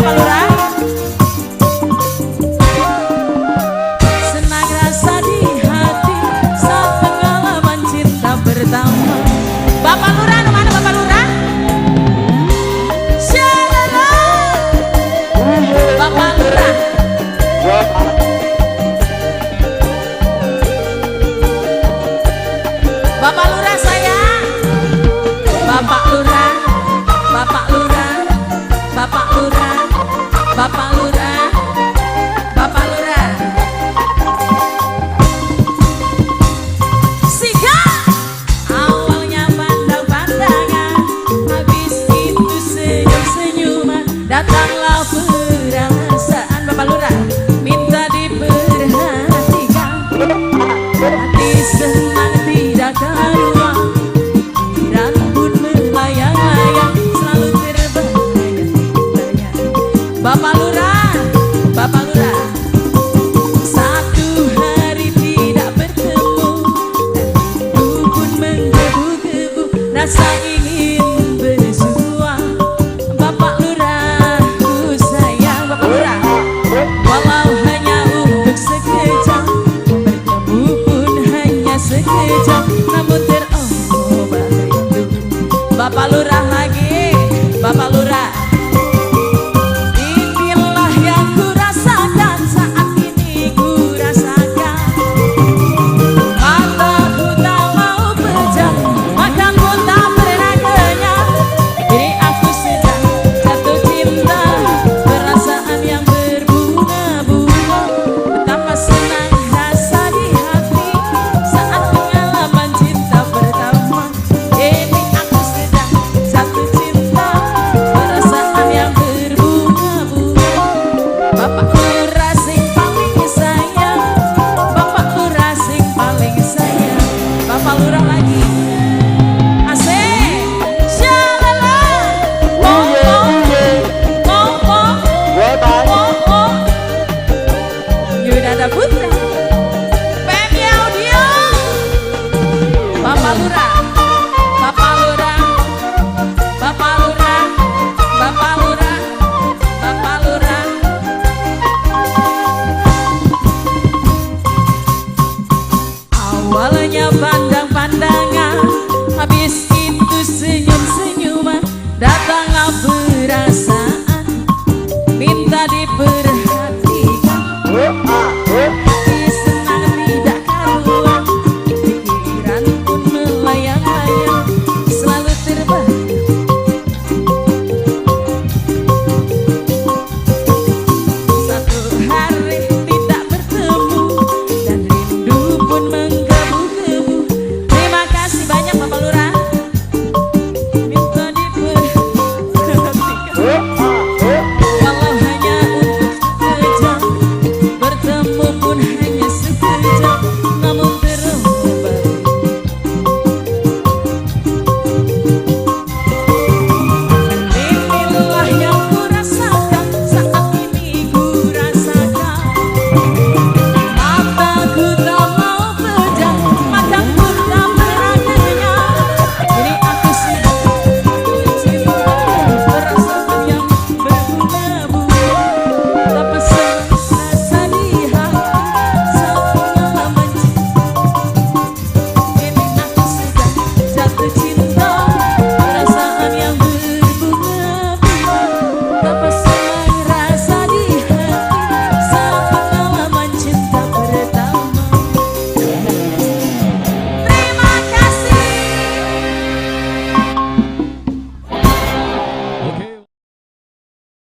Bapak Lurah. Senang rasa di hati saat pengalaman cinta pertama. Bapak Lurah, mana Bapak Lurah? Shalala. Bapak Lurah. Bapak Lurah sayang. Bapak Lurah. Bapak Lurah. Bapak Lurah. Bapak Lurah. Bapak Lurah. Siga. Awalnya pandang-pandangan, habis itu senyum-senyuman, datanglah perasaan. Bapak Lurah minta diperhatikan, hati senang tidak karuan, pikiran pun melayang-layang, selalu terbayang-bayang. Bapak Lurah, Bapak Lurah, satu hari tidak bertemu, hatiku pun menggebu-gebu, rasa ingin bersua. Bapak Lurah, ku sayang Bapak Lurah, walau hanya untuk sekejap, bertemu pun hanya sekejap, namun terobat rindu. Bapak Lurah lagi, Bapak Lurah. Inilah yang ku rasakan, saat ini ku rasakan. Mataku tak mau pejam, makan pun tak pernah kenyang. Kini aku sedang jatuh cinta, perasaan yang berbunga-bunga. Betapa senang rasa di hati saat pengalaman cinta pertama. Ini aku sedang jatuh cinta, perasaan yang berbunga-bunga. Bapak Lurah sing paling sayang, Bapak Lurah sing paling sayang. Bapak Lurah lagi. Asik. Shalala. Ngomong. Yudada Putra. PMY Audio. Bapak Lurah. Bapak Lurah. Bapak Lurah. Bapak Lurah. Bapak Lurah. Awalnya pandang-pandangan, habis itu senyum-senyuman, datanglah perasaan, minta diperhatikan.